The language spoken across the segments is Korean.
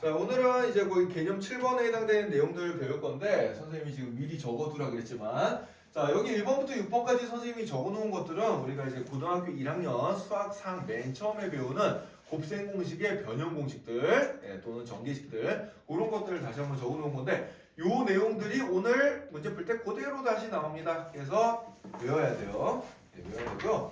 자, 오늘은 이제 거의 개념 7번에 해당되는 내용들을 배울 건데 선생님이 지금 미리 적어두라 그랬지만 자, 여기 1번부터 6번까지 선생님이 적어놓은 것들은 우리가 이제 고등학교 1학년 수학상 맨 처음에 배우는 곱셈 공식의 변형 공식들 또는 전개식들 그런 것들을 다시 한번 적어놓은 건데 요 내용들이 오늘 문제 풀 때 그대로 다시 나옵니다. 그래서 외워야 돼요. 외워야 되고요.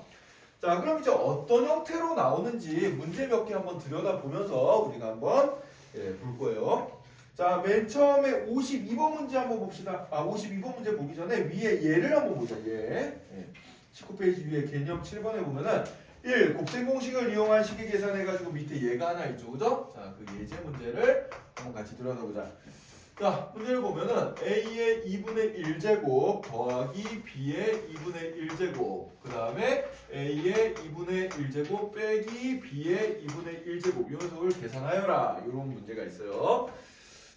자, 그럼 이제 어떤 형태로 나오는지 문제 몇 개 한번 들여다보면서 우리가 한번 볼 거예요. 자, 맨 처음에 52번 문제 한번 봅시다. 52번 문제 보기 전에 위에 얘를 한번 보자. 얘. 19페이지 위에 개념 7번에 보면은 1. 곱셈 공식을 이용한 식의 계산해가지고 밑에 얘가 하나 있죠. 그죠? 자, 그 예제 문제를 한번 같이 들여다보자. 자, 문제를 보면은 A의 2분의 1제곱 더하기 B의 2분의 1제곱 그 다음에 A의 2분의 1제곱 빼기 B의 2분의 1제곱 이 녀석을 계산하여라 이런 문제가 있어요.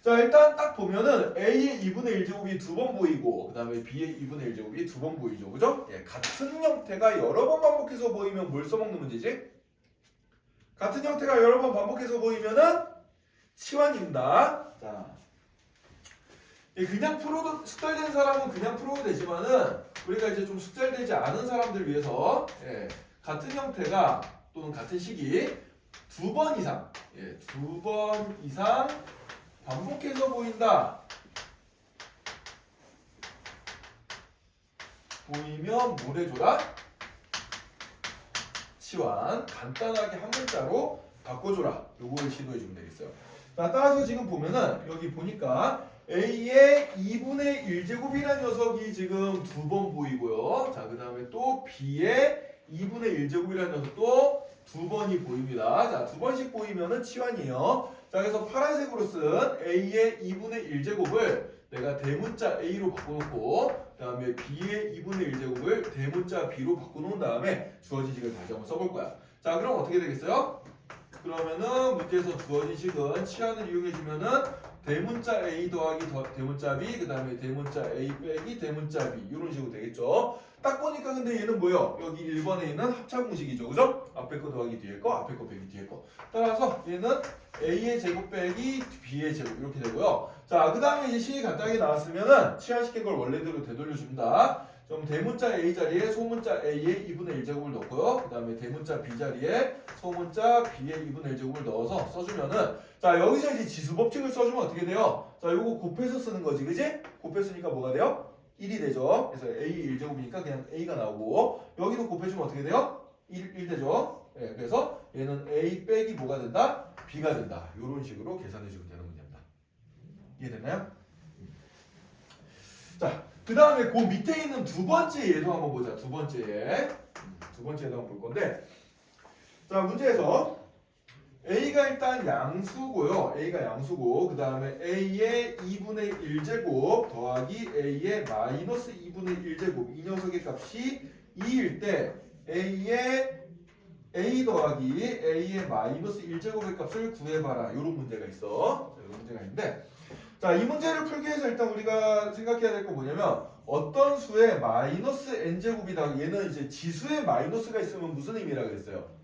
자, 일단 딱 보면은 A의 2분의 1제곱이 두 번 보이고 그 다음에 B의 2분의 1제곱이 두 번 보이죠. 그죠? 같은 형태가 여러 번 반복해서 보이면 뭘 써먹는 문제지? 같은 형태가 여러 번 반복해서 보이면은 치환입니다. 자, 그냥 풀어도 숙달된 사람은 그냥 풀어도 되지만은 우리가 이제 좀 숙달되지 않은 사람들 위해서 같은 형태가 또는 같은 식이 두 번 이상 두 번 이상 반복해서 보인다. 보이면 뭘 해줘라? 치환. 간단하게 한 문자로 바꿔줘라. 요걸 시도해주면 되겠어요. 자, 따라서 지금 보면은 여기 보니까 A의 2분의 1제곱이라는 녀석이 지금 두 번 보이고요. 자, 그 다음에 또 B의 2분의 1제곱이라는 녀석도 두 번이 보입니다. 자, 두 번씩 보이면은 치환이에요. 자, 그래서 파란색으로 쓴 A의 2분의 1제곱을 내가 대문자 A로 바꿔놓고 그 다음에 B의 2분의 1제곱을 대문자 B로 바꿔놓은 다음에 주어진 식을 다시 한번 써볼 거야. 자, 그럼 어떻게 되겠어요? 그러면은 문제에서 주어진 식은 치환을 이용해주면은 대문자 A 더하기 대문자 B 그 다음에 대문자 A 빼기 대문자 B 이런 식으로 되겠죠. 딱 보니까 근데 얘는 뭐예요? 여기 1번에 있는 합차 공식이죠. 그죠? 앞에 거 더하기 뒤에 거 앞에 거 빼기 뒤에 거 따라서 얘는 A의 제곱 빼기 B의 제곱 이렇게 되고요. 자, 그 다음에 이제 식이 간단하게 나왔으면은 치환시킨 걸 원래대로 되돌려줍니다. 그럼 대문자 A 자리에 소문자 A의 2분의 1제곱을 넣고요. 그 다음에 대문자 B 자리에 소문자 B의 2분의 1제곱을 넣어서 써주면은 자, 여기서 이제 지수법칙을 써주면 어떻게 돼요? 자, 요거 곱해서 쓰는 거지, 그지? 곱해쓰니까 뭐가 돼요? 1이 되죠. 그래서 A 1제곱이니까 그냥 A가 나오고 여기도 곱해주면 어떻게 돼요? 1 되죠. 그래서 얘는 A 빼기 뭐가 된다? B가 된다. 요런 식으로 계산해주면 되는 문제입니다. 이해됐나요? 자, 그 다음에 그 밑에 있는 두 번째 얘도 한번 보자. 두 번째 얘. 두 번째 얘도 한번 볼 건데 자, 문제에서 A가 일단 양수고요. A가 양수고 그 다음에 A의 2분의 1제곱 더하기 A의 마이너스 2분의 1제곱 이 녀석의 값이 2일 때 A의 A 더하기 A의 마이너스 1제곱의 값을 구해봐라. 이런 문제가 있어. 이런 문제가 있는데 자, 이 문제를 풀기 위해서 일단 우리가 생각해야 될 거 뭐냐면 어떤 수에 마이너스 n제곱이다. 얘는 이제 지수에 마이너스가 있으면 무슨 의미라 그랬어요?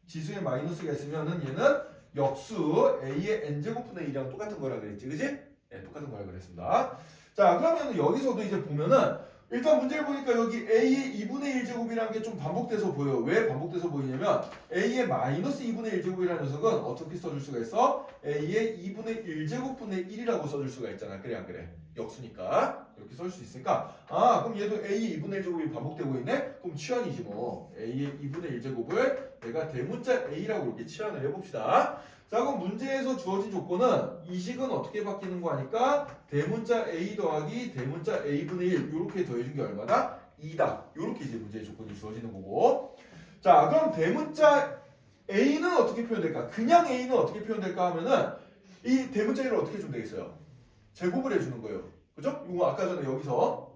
지수에 마이너스가 있으면은 얘는 역수 A의 n제곱분의 1이랑 똑같은 거라 그랬지. 그지? 똑같은 거라 그랬습니다. 자, 그러면 여기서도 이제 보면은 일단 문제를 보니까 여기 A의 2분의 1제곱이라는 게 좀 반복돼서 보여요. 왜 반복돼서 보이냐면 A의 마이너스 2분의 1제곱이라는 녀석은 어떻게 써줄 수가 있어? A의 2분의 1제곱분의 1이라고 써줄 수가 있잖아. 그래 안 그래? 역수니까 이렇게 써줄 수 있으니까 그럼 얘도 A의 2분의 1제곱이 반복되고 있네? 그럼 치환이지 뭐. A의 2분의 1제곱을 내가 대문자 A라고 이렇게 치환을 해봅시다. 자, 그럼 문제에서 주어진 조건은 이 식은 어떻게 바뀌는 거 하니까 대문자 A 더하기 대문자 A분의 1 이렇게 더해준 게 얼마다? 2다. 이렇게 이제 문제의 조건이 주어지는 거고 자, 그럼 대문자 A는 어떻게 표현될까? 그냥 A는 어떻게 표현될까 하면은 이 대문자 A를 어떻게 주면 되겠어요? 제곱을 해주는 거예요. 그죠? 이거 아까 전에 여기서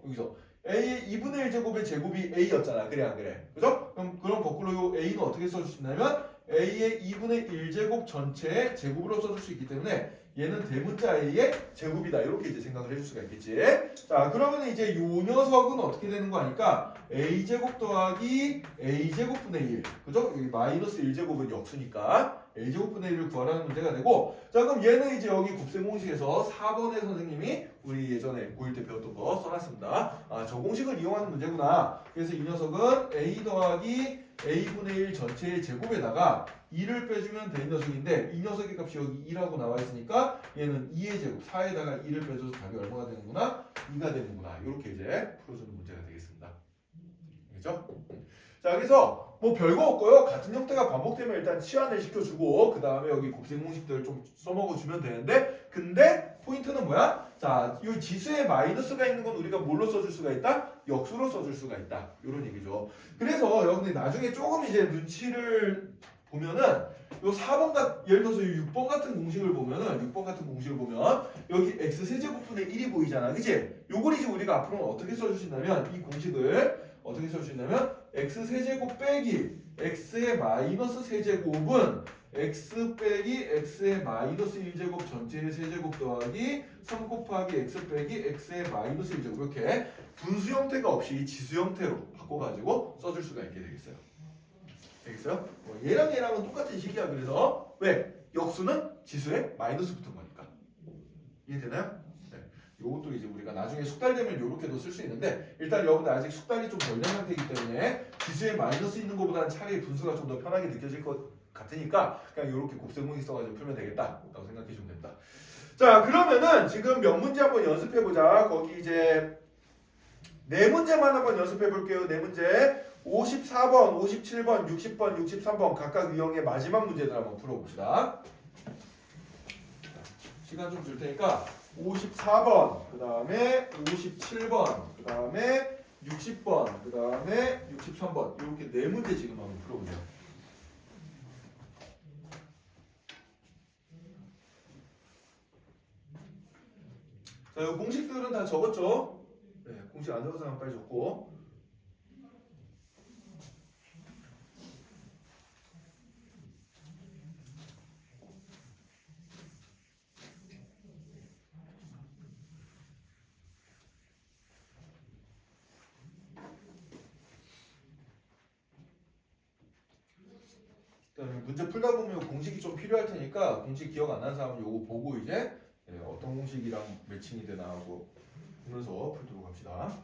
A의 2분의 1제곱의 제곱이 A였잖아. 그래 안 그래? 그죠? 그럼 거꾸로 요 A는 어떻게 써줄 수 있냐면 A의 2분의 1제곱 전체의 제곱으로 써줄 수 있기 때문에 얘는 대문자 A의 제곱이다. 이렇게 이제 생각을 해줄 수가 있겠지. 자, 그러면 이제 요 녀석은 어떻게 되는 거 아니까 A제곱 더하기 A제곱분의 1. 그죠? 여기 마이너스 1제곱은 역수니까 a제곱분의 1을 구하라는 문제가 되고 자 그럼 얘는 이제 여기 곱셈 공식에서 4번에 선생님이 우리 예전에 고1 때 배웠던 거 써놨습니다. 아 저 공식을 이용하는 문제구나. 그래서 이 녀석은 a 더하기 a분의 1 전체의 제곱에다가 2를 빼주면 되는 녀석인데 이 녀석의 값이 여기 2라고 나와 있으니까 얘는 2의 제곱 4에다가 2를 빼줘서 답이 얼마가 되는구나? 2가 되는구나. 이렇게 이제 풀어주는 문제가 되겠습니다. 알겠죠? 자 그래서 뭐 별거 없고요. 같은 형태가 반복되면 일단 치환을 시켜주고 그 다음에 여기 곱셈 공식들을 좀 써먹어주면 되는데 근데 포인트는 뭐야? 자, 이 지수에 마이너스가 있는 건 우리가 뭘로 써줄 수가 있다? 역수로 써줄 수가 있다. 이런 얘기죠. 그래서 여러분들 나중에 조금 이제 눈치를 보면은 요 4번 예를 들어서 6번 같은 공식을 보면은 6번 같은 공식을 보면 여기 x 세제곱분의 1이 보이잖아. 그치? 요걸 이제 우리가 앞으로는 어떻게 써줄 수 있냐면 이 공식을 어떻게 써줄 수 있냐면 x 세제곱 빼기 x의 마이너스 세제곱은 x 빼기 x의 마이너스 1제곱 전체의 세제곱 더하기 3 곱하기 x 빼기 x의 마이너스 1제곱 이렇게 분수 형태가 없이 지수 형태로 바꿔가지고 써줄 수가 있게 되겠어요. 되겠어요? 얘랑 얘랑은 똑같은 식이야. 그래서 왜? 역수는 지수에 마이너스 붙은 거니까. 이해되나요? 네. 요것도 이제 우리가 나중에 숙달되면 요렇게도 쓸 수 있는데 일단 여러분들 아직 숙달이 좀 덜 된 상태이기 때문에 지수에 마이너스 있는 것보다는 차라리 분수가 좀 더 편하게 느껴질 것 같으니까 그냥 요렇게 곱셈공식 써가지고 풀면 되겠다 라고 생각해 주면 됩니다. 자 그러면은 지금 몇 문제 한번 연습해 보자. 거기 이제 네 문제만 한번 연습해 볼게요. 네 문제 54번, 57번, 60번, 63번 각각 유형의 마지막 문제들 한번 풀어봅시다. 시간 좀 줄 테니까 54번, 그 다음에 57번, 그 다음에 60번, 그 다음에 63번 이렇게 네 문제 지금 한번 풀어보세요. 자, 이 공식들은 다 적었죠? 네, 공식 안 적은 사람 빨리 적고. 문제 풀다 보면 공식이 좀 필요할 테니까 공식 기억 안 나는 사람은 요거 보고 이제 어떤 공식이랑 매칭이 되나 하고 보면서 풀도록 합시다.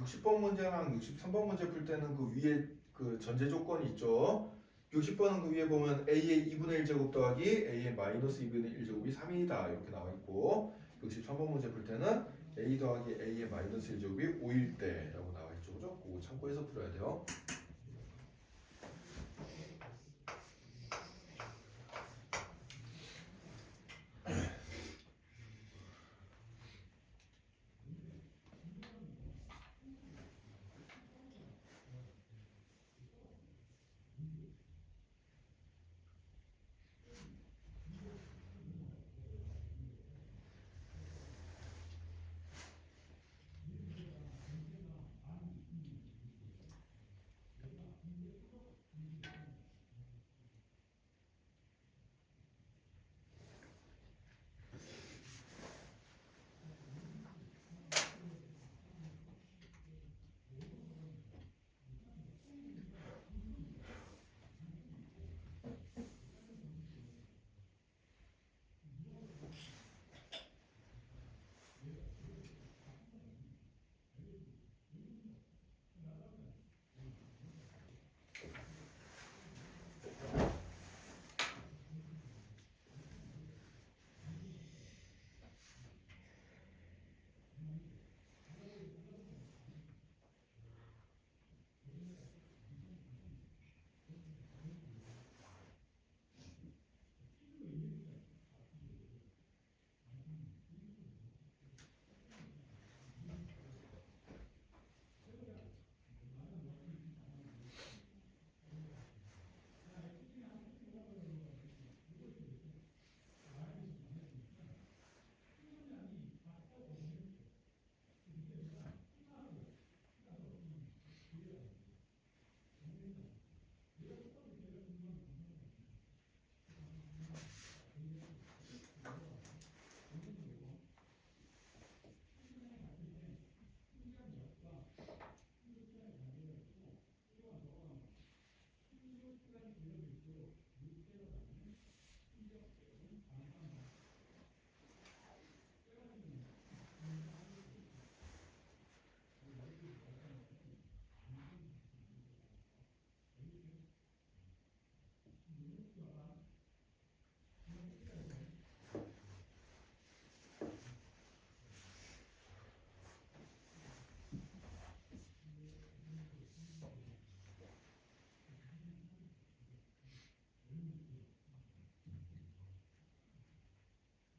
60번 문제랑 63번 문제 풀 때는 그 위에 그 전제 조건이 있죠. 60번은 그 위에 보면 a의 2분의 1제곱 더하기 a의 마이너스 2분의 1제곱이 3이다 이렇게 나와 있고 63번 문제 풀 때는 a 더하기 a의 마이너스 1제곱이 5일 때라고 나와 있죠. 그죠? 그거 참고해서 풀어야 돼요.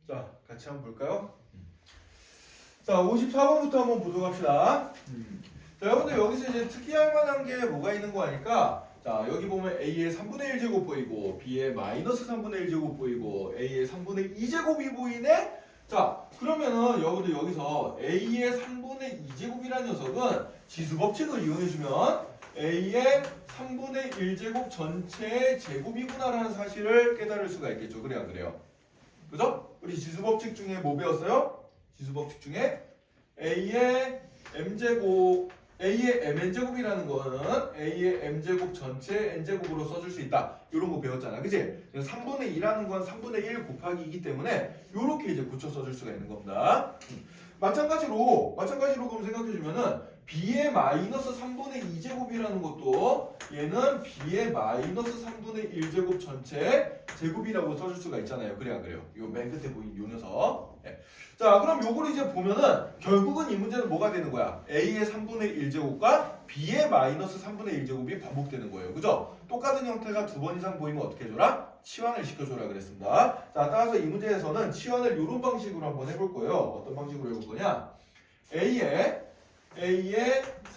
자, 같이 한번 볼까요? 자, 54번부터 한번 보도록 합시다. 자, 여러분들 여기서 이제 특이할 만한 게 뭐가 있는 거 아니까 자, 여기 보면 a의 3분의 1제곱 보이고 b의 마이너스 3분의 1제곱 보이고 a의 3분의 2제곱이 보이네? 자, 그러면은 여러분들 여기서 a의 3분의 2제곱이라는 녀석은 지수법칙을 이용해주면 a의 3분의 1제곱 전체의 제곱이구나라는 사실을 깨달을 수가 있겠죠. 그래야 그래요. 그죠? 우리 지수법칙 중에 뭐 배웠어요? 지수법칙 중에 a의 mn제곱이라는 거는 a의 m제곱 전체 n제곱으로 써줄 수 있다. 이런 거 배웠잖아. 그치? 3분의 2라는 건 3분의 1 곱하기이기 때문에 이렇게 이제 굳혀 써줄 수가 있는 겁니다. 마찬가지로 그럼 생각해주면은 b의 마이너스 3분의 2제곱이라는 것도 얘는 b의 마이너스 3분의 1제곱 전체 제곱이라고 써줄 수가 있잖아요. 그래야 그래요. 요 맨 끝에 보인 요 녀석. 네. 자, 그럼 요거를 이제 보면은 결국은 이 문제는 뭐가 되는 거야? a의 3분의 1제곱과 b의 마이너스 3분의 1제곱이 반복되는 거예요. 그죠? 똑같은 형태가 두 번 이상 보이면 어떻게 해줘라? 치환을 시켜줘라 그랬습니다. 자, 따라서 이 문제에서는 치환을 이런 방식으로 한번 해볼 거예요. 어떤 방식으로 해볼 거냐? a의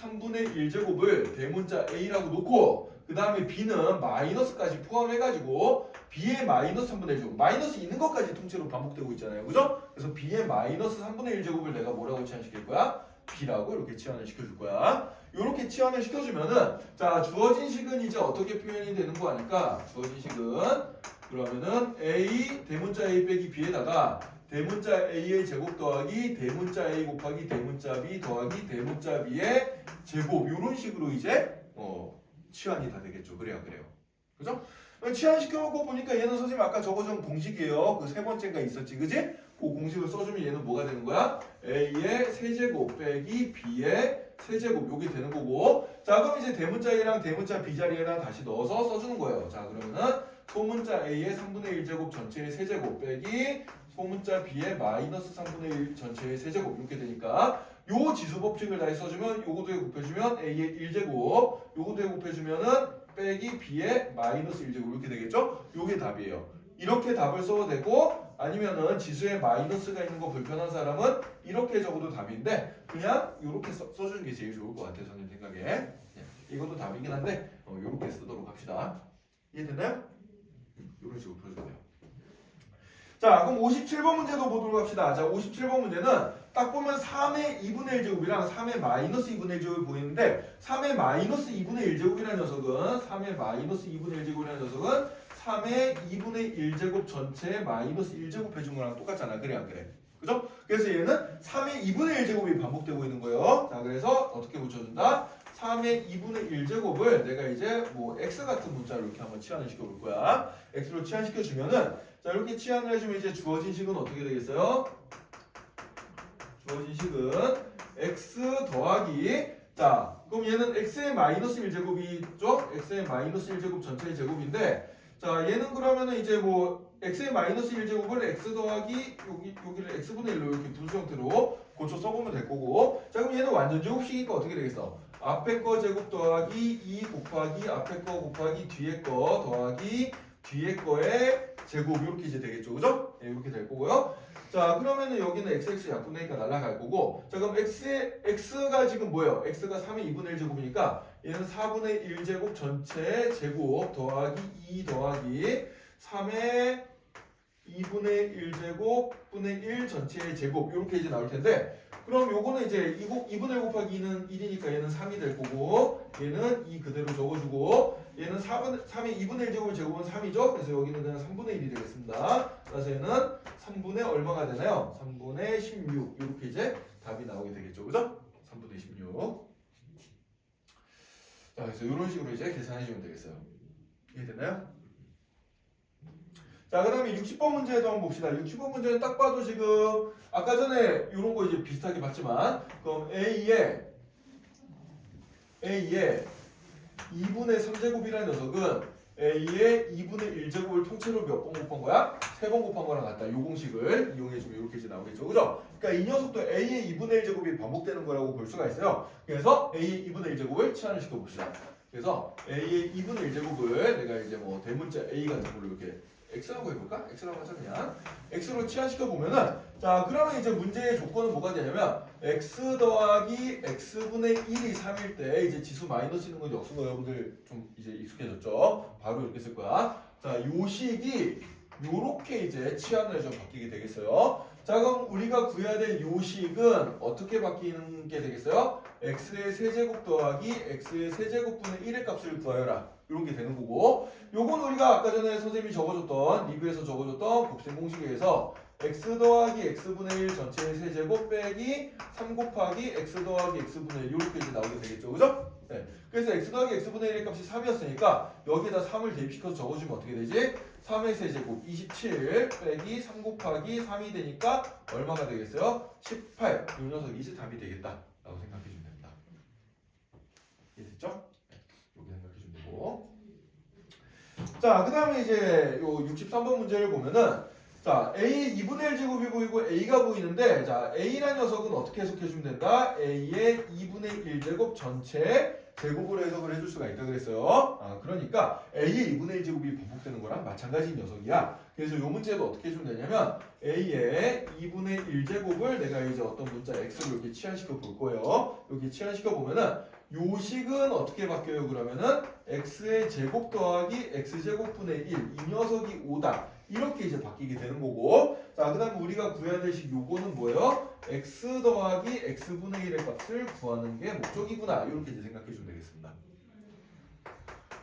3분의 1제곱을 대문자 a라고 놓고 그 다음에 b는 마이너스까지 포함해가지고 b의 마이너스 3분의 1제곱 마이너스 있는 것까지 통째로 반복되고 있잖아요. 그죠? 그래서 b의 마이너스 3분의 1제곱을 내가 뭐라고 치환시킬 거야? b라고 이렇게 치환을 시켜줄 거야. 이렇게 치환을 시켜주면은 자, 주어진 식은 이제 어떻게 표현이 되는 거 아닐까? 주어진 식은 그러면은 a 대문자 a 빼기 b에다가 대문자 a의 제곱 더하기 대문자 a 곱하기 대문자 b 더하기 대문자 b의 제곱 이런 식으로 이제 치환이 다 되겠죠. 그래요. 그죠? 치환시켜놓고 보니까 얘는 선생님 아까 적어준 공식이에요. 그 세 번째가 있었지, 그지? 그 공식을 써주면 얘는 뭐가 되는 거야? a의 세제곱 빼기 b의 세제곱 요게 되는 거고 자 그럼 이제 대문자 A랑 대문자 B 자리에다 다시 넣어서 써주는 거예요. 자 그러면은 소문자 A의 3분의 1제곱 전체의 세제곱 빼기 소문자 B의 마이너스 3분의 1 전체의 세제곱 이렇게 되니까 요 지수 법칙을 다시 써주면 요거도에 곱해주면 A의 1제곱 요거도에 곱해주면은 빼기 B의 마이너스 1제곱 이렇게 되겠죠? 요게 답이에요. 이렇게 답을 써도 되고 아니면은 지수에 마이너스가 있는 거 불편한 사람은 이렇게 적어도 답인데 그냥 이렇게 써주는 게 제일 좋을 것 같아요. 저는 생각에 이것도 답이긴 한데 이렇게 쓰도록 합시다. 이해됐나요? 이런 식으로 풀어주면 돼요. 자 그럼 57번 문제도 보도록 합시다. 자 57번 문제는 딱 보면 3의 2분의 1제곱이랑 3의 마이너스 2분의 1제곱이 보이는데 3의 마이너스 2분의 1제곱이라는 녀석은 3의 마이너스 2분의 1제곱이라는 녀석은 3의 2분의 1제곱 전체에 마이너스 1제곱 해준 거랑 똑같잖아. 그래 안 그래? 그죠? 그래서 얘는 3의 2분의 1제곱이 반복되고 있는 거예요. 자 그래서 어떻게 붙여준다? 3의 2분의 1제곱을 내가 이제 뭐 x 같은 문자로 이렇게 한번 치환을 시켜볼 거야. x로 치환시켜주면은 자 이렇게 치환을 해주면 이제 주어진 식은 어떻게 되겠어요? 주어진 식은 x 더하기 자 그럼 얘는 x의 마이너스 1제곱이죠? x의 마이너스 1제곱 전체의 제곱인데 자 얘는 그러면은 이제 뭐 x의 마이너스 1제곱을 x 더하기 여기를 x분의 1로 이렇게 분수 형태로 고쳐 써보면 될 거고 자 그럼 얘는 완전 제곱식이니까 어떻게 되겠어? 앞에 거 제곱 더하기 2 곱하기 앞에 거 곱하기 뒤에 거 더하기 뒤에 거의 제곱 이렇게 이제 되겠죠 그죠? 네, 이렇게 될 거고요 자 그러면은 여기는 xx 약분되니까 날아갈 거고 자 그럼 x가 지금 뭐예요? x가 3의 2분의 1제곱이니까 얘는 4분의 1제곱 전체 제곱 더하기 2 더하기 3의 2분의 1제곱 분의 1 전체의 제곱 이렇게 이제 나올 텐데 그럼 요거는 이제 2분의 1 곱하기 2는 1이니까 얘는 3이 될 거고 얘는 2 그대로 적어주고 얘는 3의 2분의 1제곱의 제곱은 3이죠? 그래서 여기는 그냥 3분의 1이 되겠습니다. 그래서 얘는 3분의 얼마가 되나요? 3분의 16 이렇게 이제 답이 나오게 되겠죠. 그죠? 3분의 16 자 그래서 이런 식으로 이제 계산해주면 되겠어요. 이해됐나요? 자, 그 다음에 60번 문제도 한번 봅시다. 60번 문제는 딱 봐도 지금 아까 전에 이런 거 이제 비슷하게 봤지만 그럼 A의 2분의 3제곱이라는 녀석은 A의 2분의 1제곱을 통째로 몇 번 곱한 거야? 3번 곱한 거랑 같다. 요 공식을 이용해주면 이렇게 이제 나오겠죠. 그죠? 그러니까 이 녀석도 A의 2분의 1제곱이 반복되는 거라고 볼 수가 있어요. 그래서 A의 2분의 1제곱을 치환을 시켜봅시다. 그래서 A의 2분의 1제곱을 내가 이제 뭐 대문자 A 같은 걸로 이렇게 x라고 해볼까? x라고 하자 그냥 x로 치환시켜 보면은 자 그러면 이제 문제의 조건은 뭐가 되냐면 x 더하기 x분의 1이 3일 때 이제 지수 마이너스 있는 건 역수가 여러분들 좀 이제 익숙해졌죠? 바로 이렇게 쓸 거야. 자 요 식이 요렇게 이제 치환을 좀 바뀌게 되겠어요. 자 그럼 우리가 구해야 될 요 식은 어떻게 바뀌는 게 되겠어요? x의 세제곱 더하기 x의 세제곱분의 1의 값을 구하여라. 이런 게 되는 거고 요건 우리가 아까 전에 선생님이 적어줬던 리뷰에서 적어줬던 곱셈 공식에서 x 더하기 x분의 1 전체의 세제곱 빼기 3 곱하기 x 더하기 x분의 1 이렇게 이제 나오게 되겠죠. 그죠? 네. 그래서 x 더하기 x분의 1의 값이 3이었으니까 여기에다 3을 대입시켜서 적어주면 어떻게 되지? 3의 세제곱 27 빼기 3 곱하기 3이 되니까 얼마가 되겠어요? 18. 이 녀석이 이제 답이 되겠다 라고 생각해주면 됩니다. 이해됐죠? 이렇게 생각해주면 되고 자 그 다음에 이제 요 63번 문제를 보면은 자 A의 2분의 1 제곱이 보이고 A가 보이는데 자 A라는 녀석은 어떻게 해석해주면 된다? A의 2분의 1 제곱 전체 제곱으로 해석을 해줄 수가 있다 그랬어요. 그러니까 A의 2분의 1 제곱이 반복되는 거랑 마찬가지인 녀석이야. 그래서 이 문제도 어떻게 해주면 되냐면 A의 2분의 1 제곱을 내가 이제 어떤 문자 X로 이렇게 치환시켜 볼 거예요. 이렇게 치환시켜 보면은 요 식은 어떻게 바뀌어요? 그러면은 X의 제곱 더하기 X제곱분의 1 이 녀석이 5다. 이렇게 이제 바뀌게 되는 거고 자 그 다음에 우리가 구해야 될 식 요거는 뭐예요? x 더하기 x분의 1의 값을 구하는 게 목적이구나 이렇게 이제 생각해 주면 되겠습니다.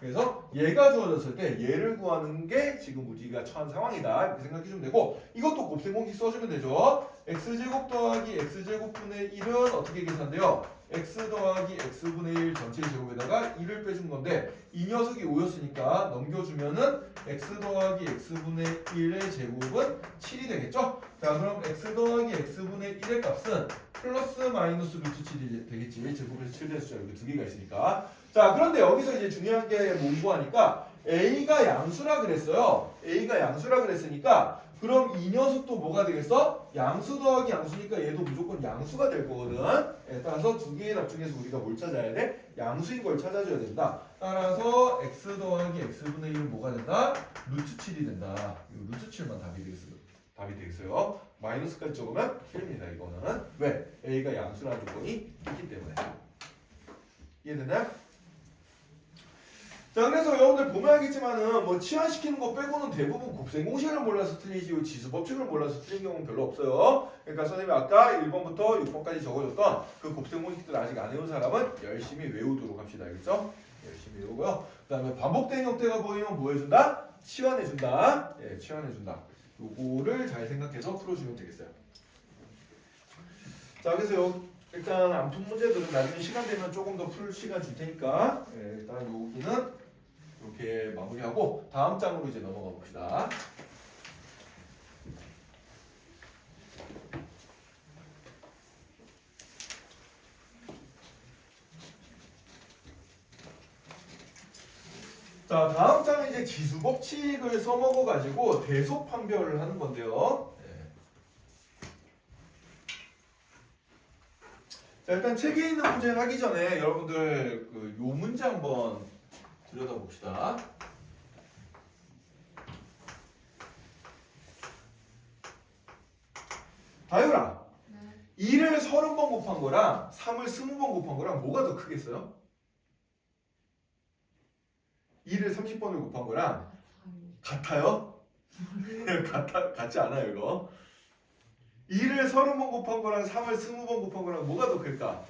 그래서 얘가 주어졌을 때 얘를 구하는 게 지금 우리가 처한 상황이다 이렇게 생각해 주면 되고 이것도 곱셈 공식 써주면 되죠. x제곱 더하기 x제곱분의 1은 어떻게 계산돼요? x 더하기 x분의 1 전체 제곱에다가 1을 빼준 건데 이 녀석이 5였으니까 넘겨주면은 x 더하기 x분의 1의 제곱은 7이 되겠죠? 자 그럼 x 더하기 x분의 1의 값은 플러스 마이너스 루트 7이 되겠지. 제곱해서 7대 숫자 이렇게 두 개가 있으니까. 자, 그런데 여기서 이제 중요한 게 공부하니까 A가 양수라 그랬어요. A가 양수라 그랬으니까 그럼 이 녀석도 뭐가 되겠어? 양수 더하기 양수니까 얘도 무조건 양수가 될 거거든. 예, 따라서 두 개의 답 중에서 우리가 뭘 찾아야 돼? 양수인 걸 찾아줘야 된다. 따라서 x 더하기 x분의 1은 뭐가 된다? 루트 7이 된다. 이 루트 7만 답이 되겠어요. 마이너스까지 적으면 7입니다. 이거는 왜? A가 양수라는 조건이 있기 때문에. 이해됐나요? 자, 그래서 여러분들 보면 알겠지만은 뭐 치환시키는 거 빼고는 대부분 곱셈 공식을 몰라서 틀리지 지수 법칙을 몰라서 틀린 경우는 별로 없어요. 그러니까 선생님이 아까 1번부터 6번까지 적어줬던 그 곱셈 공식들 아직 안 외운 사람은 열심히 외우도록 합시다. 알겠죠? 열심히 외우고요. 그 다음에 반복된 형태가 보이면 뭐 해준다? 치환해준다. 예, 치환해준다. 요거를 잘 생각해서 풀어주면 되겠어요. 자, 그래서 일단 암튼 문제들은 나중에 시간 되면 조금 더 풀 시간 줄 테니까 예, 일단 여기는 이렇게 마무리하고 다음 장으로 이제 넘어가 봅시다. 자, 다음 장은 이제 지수 법칙을 써먹어 가지고 대소 판별을 하는 건데요. 자, 일단 책에 있는 문제를 하기 전에 여러분들 요 문제 한번 들여다봅시다. 다율아, 네. 2를 30번 곱한 거랑 3을 20번 곱한 거랑 뭐가 더 크겠어요? 2를 30번을 곱한 거랑 같아요? 같지 않아요 이거. 2를 30번 곱한 거랑 3을 20번 곱한 거랑 뭐가 더 클까?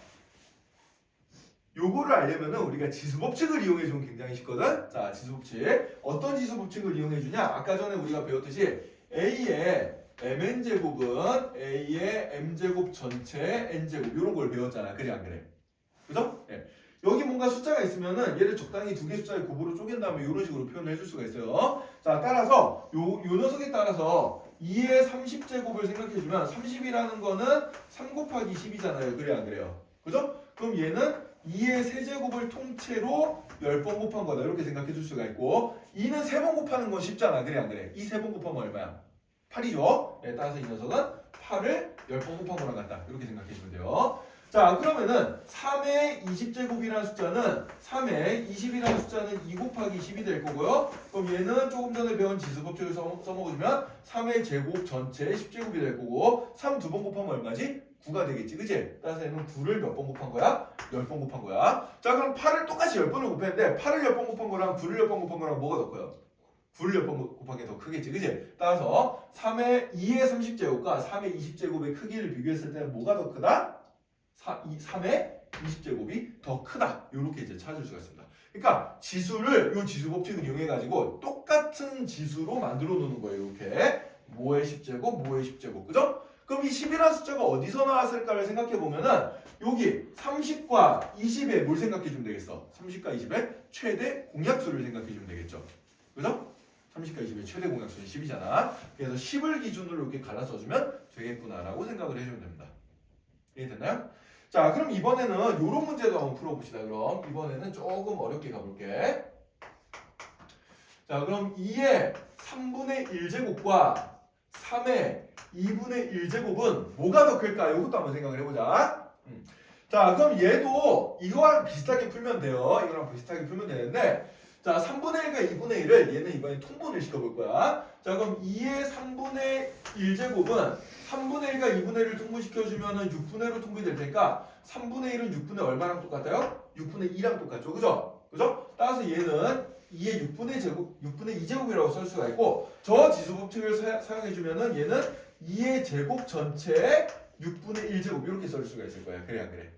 요거를 알려면은 우리가 지수법칙을 이용해 주면 굉장히 쉽거든. 자, 지수법칙. 어떤 지수법칙을 이용해 주냐? 아까 전에 우리가 배웠듯이 A의 mn제곱은 A의 m제곱 전체 n제곱 이런 걸 배웠잖아. 그래 안 그래? 그죠? 예. 여기 뭔가 숫자가 있으면은 얘를 적당히 두 개 숫자의 곱으로 쪼갠 다음에 이런 식으로 표현을 해줄 수가 있어요. 자, 따라서 요 녀석에 따라서 2의 30제곱을 생각해주면 30이라는 거는 3 곱하기 10이잖아요. 그래 안 그래요? 그죠? 그럼 얘는 2의 세제곱을 통째로 10번 곱한 거다. 이렇게 생각해 줄 수가 있고 2는 3번 곱하는 건 쉽잖아. 그래 안 그래? 이 3번 곱하면 얼마야? 8이죠? 네, 따라서 이 녀석은 8을 10번 곱한 거랑 같다. 이렇게 생각해 주면 돼요. 자, 그러면은 3의 20제곱이라는 숫자는 3의 20이라는 숫자는 2 곱하기 10이 될 거고요. 그럼 얘는 조금 전에 배운 지수법칙을 써먹어주면 3의 제곱 전체 10제곱이 될 거고 3 두 번 곱하면 얼마지? 9가 되겠지, 그치? 따라서 얘는 9를 몇 번 곱한 거야? 10번 곱한 거야. 자, 그럼 8을 똑같이 10번을 곱했는데 8을 10번 곱한 거랑 9를 10번 곱한 거랑 뭐가 더 커요? 9를 10번 곱한 게 더 크겠지, 그치? 따라서 2의 30제곱과 3의 20제곱의 크기를 비교했을 때 뭐가 더 크다? 3의 20제곱이 더 크다. 이렇게 이제 찾을 수가 있습니다. 그러니까 지수를 이 지수 법칙을 이용해 가지고 똑같은 지수로 만들어 놓는 거예요. 이렇게 모의 10제곱, 모의 10제곱, 그죠? 그럼 이 10이라는 숫자가 어디서 나왔을까를 생각해 보면은 여기 30과 20에 뭘 생각해 주면 되겠어? 30과 20의 최대 공약수를 생각해 주면 되겠죠. 그죠? 30과 20의 최대 공약수는 10이잖아. 그래서 10을 기준으로 이렇게 갈라서 주면 되겠구나라고 생각을 해주면 됩니다. 이해됐나요? 자, 그럼 이번에는 이런 문제도 한번 풀어봅시다. 그럼 이번에는 조금 어렵게 가볼게. 자, 그럼 2의 3분의 1제곱과 3의 2분의 1제곱은 뭐가 더 클까? 이것도 한번 생각을 해보자. 자, 그럼 얘도 이거랑 비슷하게 풀면 돼요. 이거랑 비슷하게 풀면 되는데 자, 3분의 1과 2분의 1을 얘는 이번에 통분을 시켜볼 거야. 자, 그럼 2의 3분의 1제곱은 3분의 1과 2분의 1을 통분시켜주면은 6분의 1로 통분이 될 테니까 3분의 1은 6분의 얼마랑 똑같아요? 6분의 2랑 똑같죠. 그죠? 그죠? 따라서 얘는 2의 6분의 2제곱이라고 쓸 수가 있고 저 지수법칙을 사용해주면은 얘는 2의 제곱 전체에 6분의 1제곱 이렇게 쓸 수가 있을 거야. 그래 안 그래?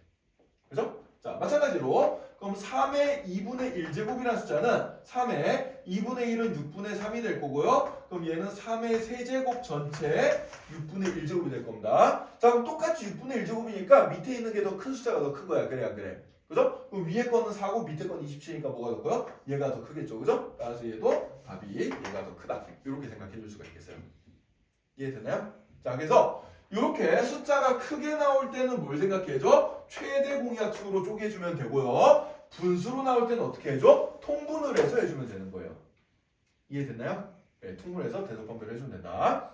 그죠? 자, 마찬가지로 그럼 3의 2분의 1제곱이라는 숫자는 3의 2분의 1은 6분의 3이 될 거고요. 그럼 얘는 3의 세제곱 전체에 6분의 1제곱이 될 겁니다. 자, 그럼 똑같이 6분의 1제곱이니까 밑에 있는 게 더 큰 숫자가 더 큰 거야. 그래 안 그래? 그죠? 그럼 위에 거는 4고 밑에 거는 27이니까 뭐가 더 커요? 얘가 더 크겠죠. 그죠? 따라서 얘도 답이 얘가 더 크다. 이렇게 생각해 줄 수가 있겠어요. 이해되나요? 자, 그래서 이렇게 숫자가 크게 나올 때는 뭘 생각해줘? 최대 공약수로 쪼개주면 되고요. 분수로 나올 때는 어떻게 해줘? 통분을 해서 해주면 되는 거예요. 이해됐나요? 네, 통분해서 대소분배를 해주면 된다.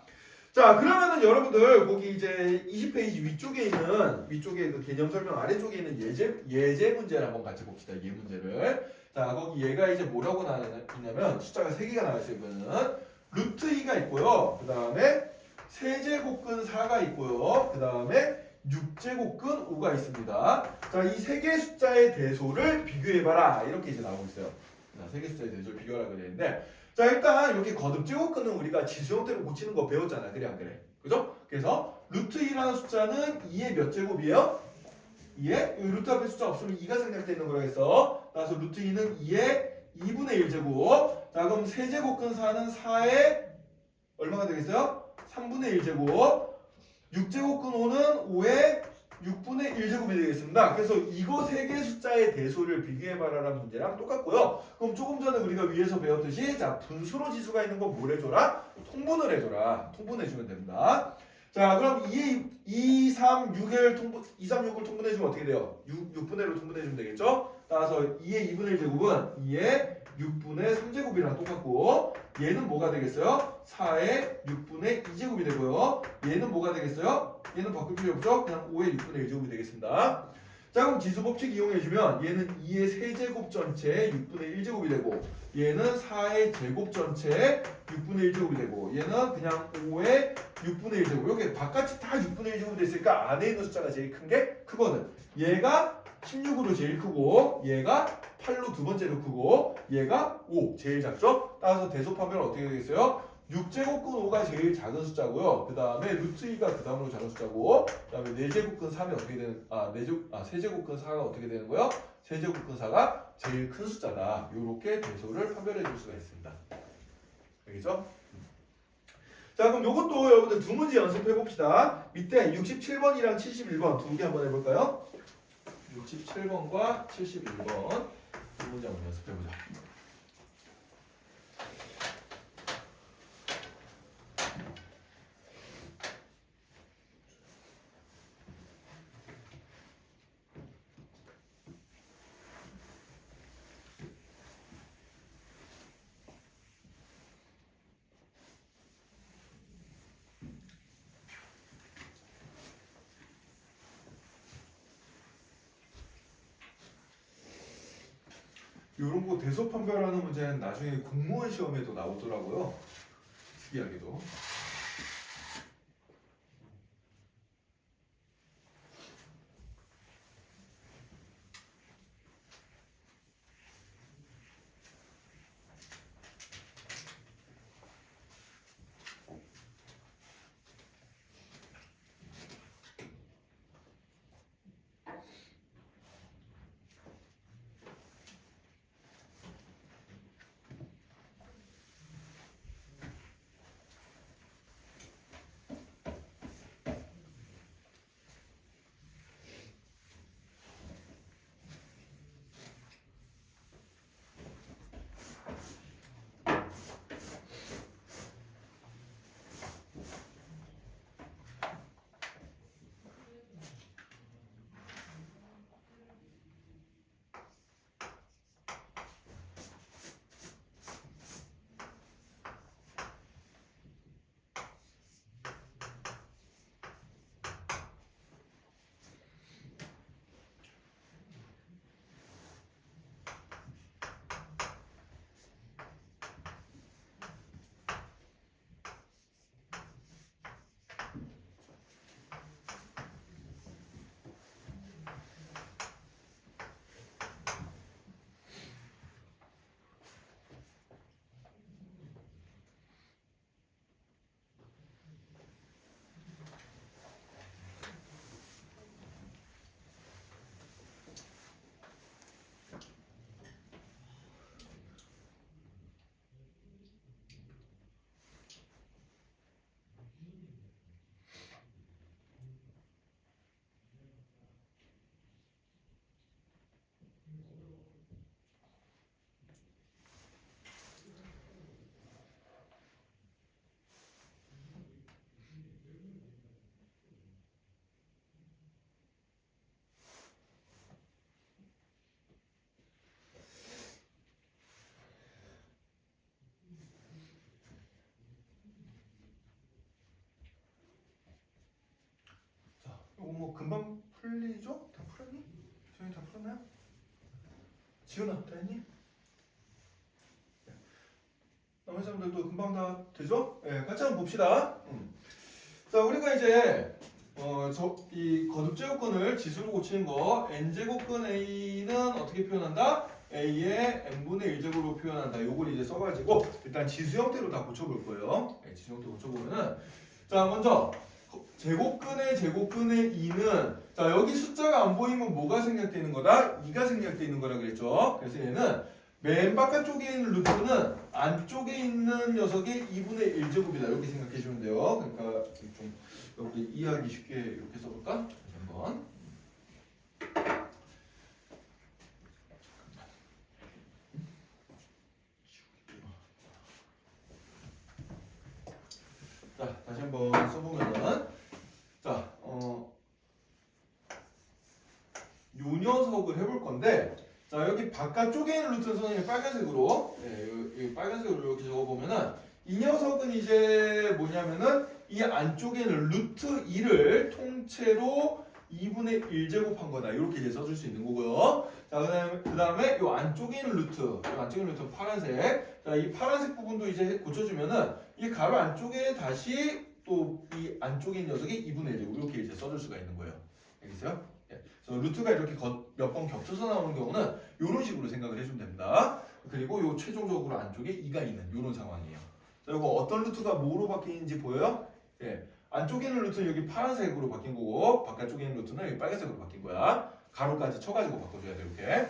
자, 그러면은 여러분들 거기 이제 20페이지 위쪽에 그 개념 설명 아래쪽에 있는 예제 문제를 한번 같이 봅시다. 예 문제를. 자, 거기 얘가 이제 뭐라고 나왔냐면 숫자가 3개가 나와 있어요. 이거는 루트 2가 있고요. 그 다음에 세제곱근 4가 있고요. 그 다음에 6제곱근 5가 있습니다. 자, 이 3개의 숫자의 대소를 비교해봐라. 이렇게 이제 나오고 있어요. 자, 3개 숫자의 대소를 비교하라고 되어 있는데, 자, 일단 이렇게 거듭제곱근은 우리가 지수 형태로 고치는 거 배웠잖아. 그래, 안 그래? 그죠? 그래서 루트 2라는 숫자는 2의 몇 제곱이에요? 2의 루트 앞에 숫자 없으면 2가 생략되어 있는 거라 해서, 따라서 루트 2는 2의 2분의 1제곱. 자, 그럼 세제곱근 4는 4의 얼마가 되겠어요? 3분의 1제곱. 6제곱근 5는 5의 6분의 1제곱이 되겠습니다. 그래서 이거 3개 숫자의 대소를 비교해봐라라는 문제랑 똑같고요. 그럼 조금 전에 우리가 위에서 배웠듯이 자, 분수로 지수가 있는 거 뭘 해줘라? 통분을 해줘라. 통분해주면 됩니다. 자, 그럼 2, 3, 6을 6을 통분해주면 어떻게 돼요? 6분의 1로 통분해주면 되겠죠? 따라서 2의 2분의 1제곱은 2의 6분의 3제곱이랑 똑같고, 얘는 뭐가 되겠어요? 4의 6분의 2제곱이 되고요. 얘는 뭐가 되겠어요? 얘는 바꿀 필요 없죠? 그냥 5의 6분의 1제곱이 되겠습니다. 자, 그럼 지수법칙 이용해주면 얘는 2의 세제곱 전체의 6분의 1제곱이 되고, 얘는 4의 제곱 전체의 6분의 1제곱이 되고, 얘는 그냥 5의 6분의 1제곱. 이렇게 바깥이 다 6분의 1제곱이 됐으니까 안에 있는 숫자가 제일 큰 게 크거든. 얘가 16으로 제일 크고, 얘가 8로 두 번째로 크고, 얘가 5 제일 작죠? 따라서 대소하면 어떻게 되겠어요? 6제곱근 5가 제일 작은 숫자고요. 그 다음에 루트 2가 그 다음으로 작은 숫자고, 그 다음에 4제곱근 3이 어떻게 되는, 세제곱근 4가 어떻게 되는 거예요? 세제곱근 4가 제일 큰 숫자다. 요렇게 대소를 판별해 줄 수가 있습니다. 알겠죠? 자, 그럼 요것도 여러분들 두 문제 연습해 봅시다. 밑에 67번이랑 71번 두 개 한번 해볼까요? 67번과 71번 두 문제 한번 연습해 보자. 이런 거 대소 판별하는 문제는 나중에 공무원 시험에도 나오더라고요. 특이하게도. 뭐 금방 풀리죠? 다 풀었니? 지훈이 다 풀었나요? 지훈아 다 했니? 나머지 사람들도 금방 다 되죠? 예, 같이 한번 봅시다. 자, 우리가 이제 이 거듭제곱근을 지수로 고치는 거 n제곱근 a는 어떻게 표현한다? a의 n분의 1제곱으로 표현한다. 요걸 이제 써가지고 일단 지수 형태로 다 고쳐볼 거예요. 네, 지수 형태로 고쳐보면은 자, 먼저 제곱근의 2는 자, 여기 숫자가 안 보이면 뭐가 생략되는 거다? 2가 생략되는 거라 그랬죠. 그래서 얘는 맨 바깥쪽에 있는 루트는 안쪽에 있는 녀석의 2분의 1제곱이다. 이렇게 생각해 주면 돼요. 그러니까 좀 여기 이해하기 쉽게 이렇게 써볼까? 다시 한번. 자, 다시 한번 써보면은 자, 요 녀석을 해볼 건데 자, 여기 바깥쪽에 있는 루트는 선생님이 빨간색으로 여기 빨간색으로 이렇게 적어보면은 이 녀석은 이제 뭐냐면은 이 안쪽에 있는 루트 2를 통째로 2분의 1제곱한 거다. 이렇게 이제 써줄 수 있는 거고요. 자, 그 다음에 이 안쪽에 있는 루트, 이 안쪽에 있는 루트 파란색. 자, 이 파란색 부분도 이제 고쳐주면은 이 가로 안쪽에 다시 또 이 안쪽에 있는 녀석이 2분의 1제곱 이렇게 이제 써줄 수가 있는 거예요. 알겠어요? 그래서 루트가 이렇게 몇 번 겹쳐서 나오는 경우는 이런 식으로 생각을 해주면 됩니다. 그리고 요 최종적으로 안쪽에 2가 있는 이런 상황이에요. 자, 이거 어떤 루트가 뭐로 바뀌는지 보여요? 예. 안쪽에 있는 루트는 여기 파란색으로 바뀐 거고 바깥쪽에 있는 루트는 여기 빨간색으로 바뀐 거야. 가로까지 쳐가지고 바꿔줘야 돼 이렇게.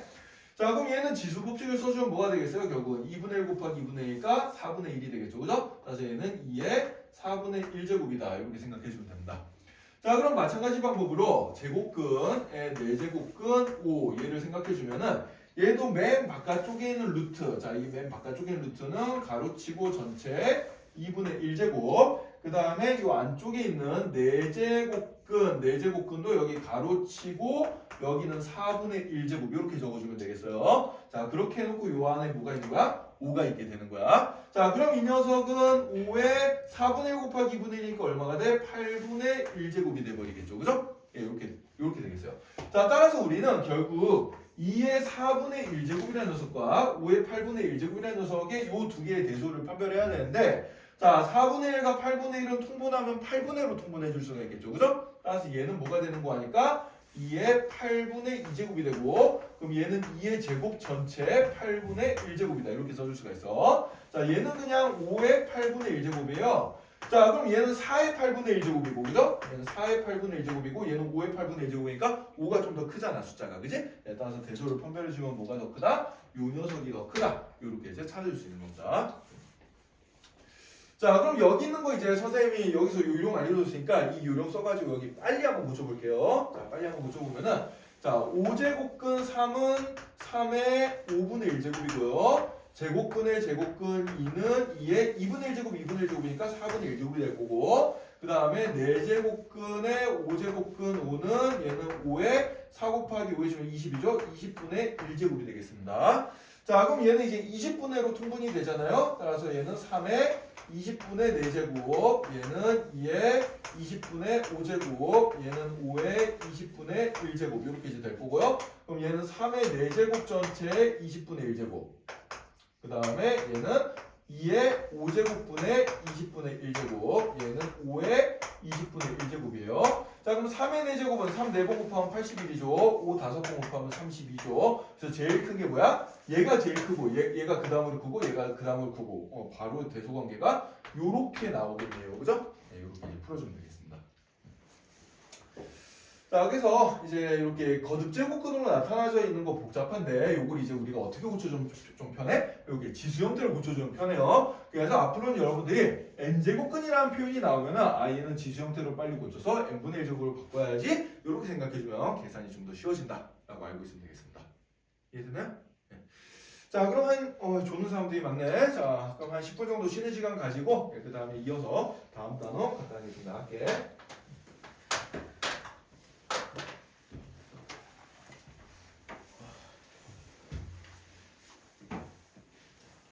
자, 그럼 얘는 지수 법칙을 써주면 뭐가 되겠어요? 결국은 2분의 1 곱하기 2분의 1가 4분의 1이 되겠죠, 그죠? 그래서 얘는 2의 4분의 1제곱이다 이렇게 생각해주면 됩니다. 자, 그럼 마찬가지 방법으로 제곱근의 4제곱근 5 얘를 생각해주면은 얘도 맨 바깥쪽에 있는 루트, 자, 이 맨 바깥쪽에 있는 루트는 가로치고 전체 2분의 1제곱, 그 다음에 이 안쪽에 있는 4제곱근도 여기 가로치고 여기는 4분의 1제곱 이렇게 적어주면 되겠어요. 자, 그렇게 해놓고 요 안에 뭐가 있는 거야? 5가 있게 되는 거야. 자, 그럼 이 녀석은 5에 4분의 1 곱하기 2분의 1이니까 얼마가 돼? 8분의 1제곱이 돼버리겠죠. 그죠? 예, 이렇게 되겠어요. 자, 따라서 우리는 결국 2의 4분의 1제곱이라는 녀석과 5의 8분의 1제곱이라는 녀석의 이 두 개의 대소를 판별해야 되는데 자, 4분의 1과 8분의 1은 통분하면 8분의 1로 통분해 줄 수가 있겠죠. 그죠? 따라서 얘는 뭐가 되는 거 하니까 2의 8분의 2제곱이 되고 그럼 얘는 2의 제곱 전체 8분의 1제곱이다. 이렇게 써줄 수가 있어. 자, 얘는 그냥 5의 8분의 1제곱이에요. 자, 그럼 얘는 4의 8분의 1제곱이고 그죠? 얘는 4의 8분의 1제곱이고 얘는 5의 8분의 1제곱이니까 5가 좀 더 크잖아 숫자가. 그지? 네, 따라서 대소를 판별해 주면 뭐가 더 크다? 요 녀석이 더 크다. 이렇게 이제 찾을 수 있는 겁니다. 자, 그럼 여기 있는 거 이제 선생님이 여기서 요령 알려줬으니까 이 요령 써가지고 여기 빨리 한번 고쳐볼게요. 자, 빨리 한번 고쳐보면은 자, 5제곱근 3은 3의 5분의 1제곱이고요. 제곱근의 제곱근 2는 2의 2분의 1제곱 2분의 1제곱이니까 4분의 1제곱이 될 거고 그 다음에 4제곱근의 5제곱근 5는 얘는 5에 4 곱하기 5에 주면 20이죠? 20분의 1제곱이 되겠습니다. 자, 그럼 얘는 이제 20분의 1로 통분이 되잖아요. 따라서 얘는 3의 20분의 4제곱, 얘는 2의 20분의 5제곱, 얘는 5의 20분의 1제곱 이렇게 이제 될 거고요. 그럼 얘는 3의 4제곱 전체의 20분의 1제곱. 그 다음에 얘는 2의 5제곱분의 20분의 1제곱, 얘는 5의 20분의 1제곱이에요. 자, 그럼 3의 4제곱은 3 4번 곱하면 81이죠. 5 5번 곱하면 32죠. 그래서 제일 큰 게 뭐야? 얘가 제일 크고 얘가 그 다음으로 크고 얘가 그 다음으로 크고 바로 대소관계가 요렇게 나오겠네요. 그죠? 네, 요렇게 이제 풀어주면 되겠습니다. 자, 그래서 이제 이렇게 거듭제곱근으로 나타나져 있는 거 복잡한데 요걸 이제 우리가 어떻게 고쳐주면 좀 편해? 여기 지수 형태를 고쳐주면 편해요. 그래서 앞으로는 여러분들이 n제곱근이라는 표현이 나오면은 얘는 지수 형태로 빨리 고쳐서 n분의 1제곱으로 바꿔야지 이렇게 생각해주면 계산이 좀 더 쉬워진다 라고 알고 있으면 되겠습니다. 이해되나요? 네. 자, 그럼 조는 사람들이 많네. 자, 그럼 한 10분 정도 쉬는 시간 가지고 그 다음에 이어서 다음 단어 간단하게 좀 나갈게.